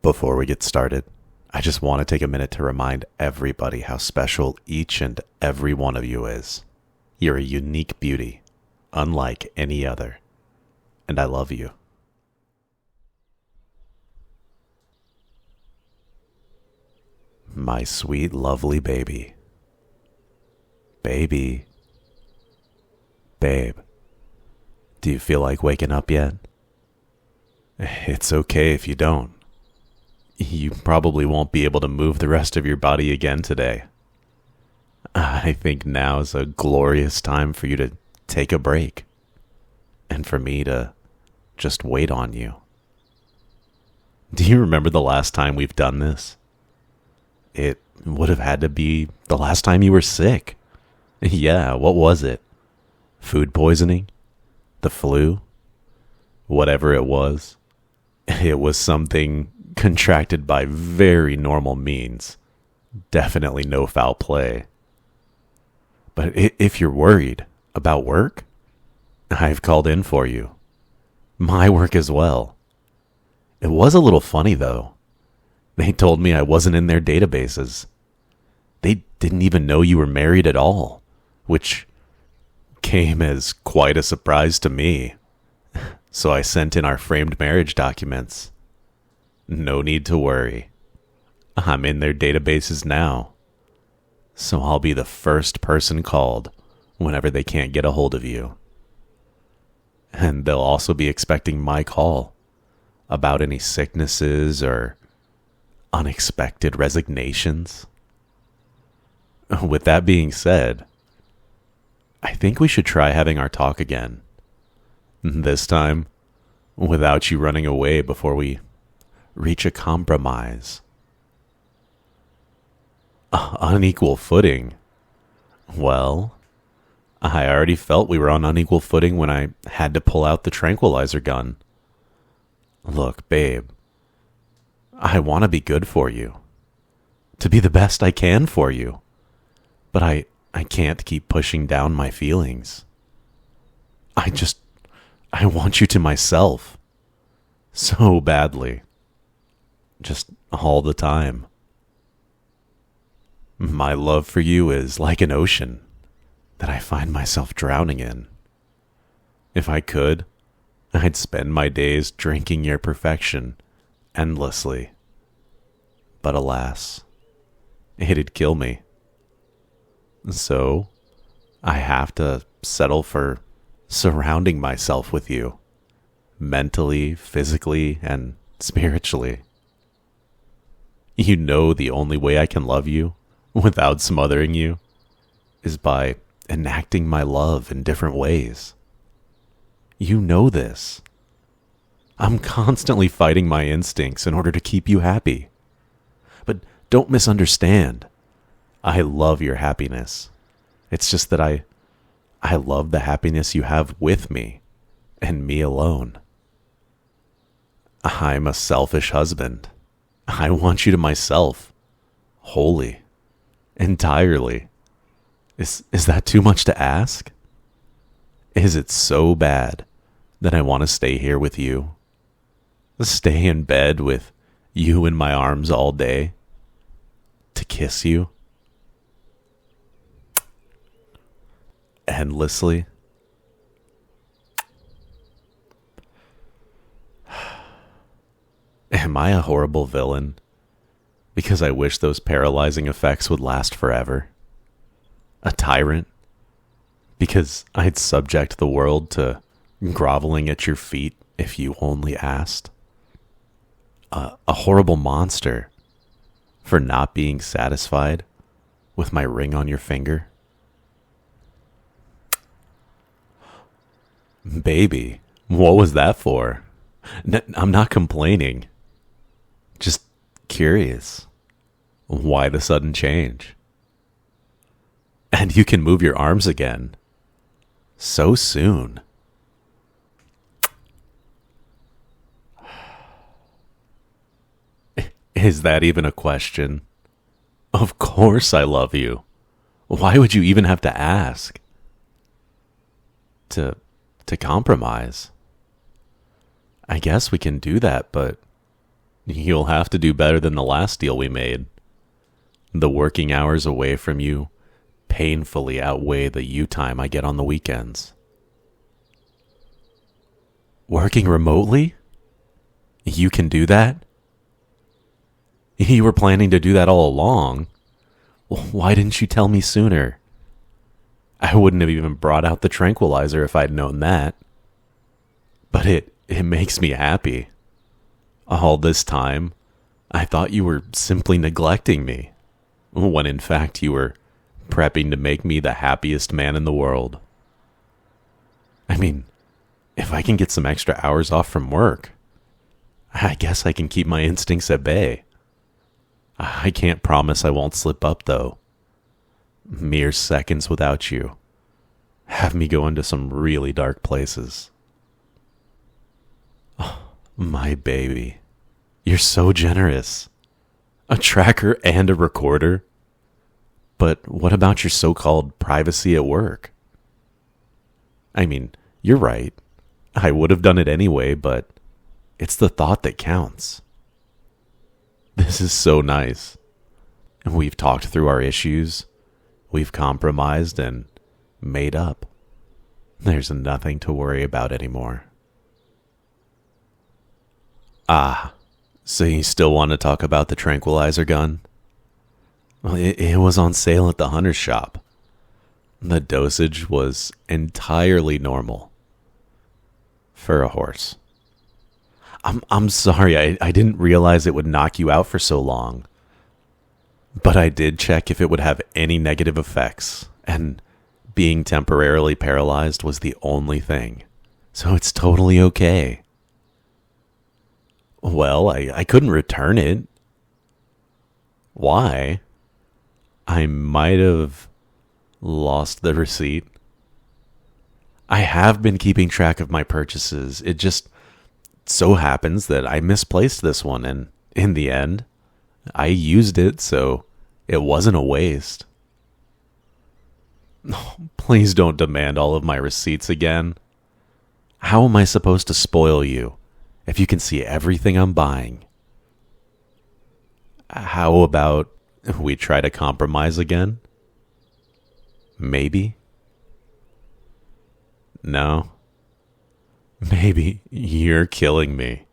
Before we get started, I just want to take a minute to remind everybody how special each and every one of you is. You're a unique beauty, unlike any other, and I love you. My sweet, lovely baby. Baby. Babe, do you feel like waking up yet? It's okay if you don't. You probably won't be able to move the rest of your body again today. I think now is a glorious time for you to take a break, and for me to just wait on you. Do you remember the last time we've done this? It would have had to be the last time you were sick. Yeah, what was it? Food poisoning? The flu? Whatever it was something contracted by very normal means. Definitely no foul play. But if you're worried about work, I've called in for you. My work as well. It was a little funny though. They told me I wasn't in their databases. They didn't even know you were married at all, which came as quite a surprise to me. So I sent in our framed marriage documents. No need to worry. I'm in their databases now. So I'll be the first person called whenever they can't get a hold of you. And they'll also be expecting my call about any sicknesses or unexpected resignations. With that being said, I think we should try having our talk again. This time, without you running away before we reach a compromise. Unequal footing. Well, I already felt we were on unequal footing when I had to pull out the tranquilizer gun. Look, babe, I want to be good for you, to be the best I can for you, but I can't keep pushing down my feelings. I want you to myself so badly. Just all the time. My love for you is like an ocean that I find myself drowning in. If I could, I'd spend my days drinking your perfection endlessly. But alas, it'd kill me. So, I have to settle for surrounding myself with you, mentally, physically, and spiritually. You know the only way I can love you without smothering you is by enacting my love in different ways. You know this. I'm constantly fighting my instincts in order to keep you happy. But don't misunderstand. I love your happiness. It's just that I love the happiness you have with me and me alone. I'm a selfish husband. I want you to myself, wholly, entirely. Is that too much to ask? Is it so bad that I want to stay here with you? Stay in bed with you in my arms all day? To kiss you? Endlessly? Am I a horrible villain because I wish those paralyzing effects would last forever? A tyrant because I'd subject the world to groveling at your feet if you only asked? A horrible monster for not being satisfied with my ring on your finger? Baby, what was that for? I'm not complaining. Just curious. Why the sudden change? And you can move your arms again. So soon. Is that even a question? Of course I love you. Why would you even have to ask? To compromise. I guess we can do that, but You'll have to do better than the last deal we made. The working hours away from you painfully outweigh the you time I get on the weekends. Working remotely? You can do that? You were planning to do that all along. Why didn't you tell me sooner? I wouldn't have even brought out the tranquilizer if I'd known that. But it makes me happy. All this time, I thought you were simply neglecting me, when in fact you were prepping to make me the happiest man in the world. I mean, if I can get some extra hours off from work, I guess I can keep my instincts at bay. I can't promise I won't slip up, though. Mere seconds without you have me go into some really dark places. Oh, my baby, you're so generous. A tracker and a recorder. But what about your so-called privacy at work? I mean, you're right. I would have done it anyway, but it's the thought that counts. This is so nice. We've talked through our issues. We've compromised and made up. There's nothing to worry about anymore. Ah, so you still want to talk about the tranquilizer gun? Well, it was on sale at the hunter's shop. The dosage was entirely normal. For a horse. I'm sorry, I didn't realize it would knock you out for so long. But I did check if it would have any negative effects, and being temporarily paralyzed was the only thing. So it's totally okay. Well, I couldn't return it. Why? I might have lost the receipt. I have been keeping track of my purchases. It just so happens that I misplaced this one, and in the end, I used it, so it wasn't a waste. Please don't demand all of my receipts again. How am I supposed to spoil you if you can see everything I'm buying? How about we try to compromise again? Maybe? No? Maybe you're killing me.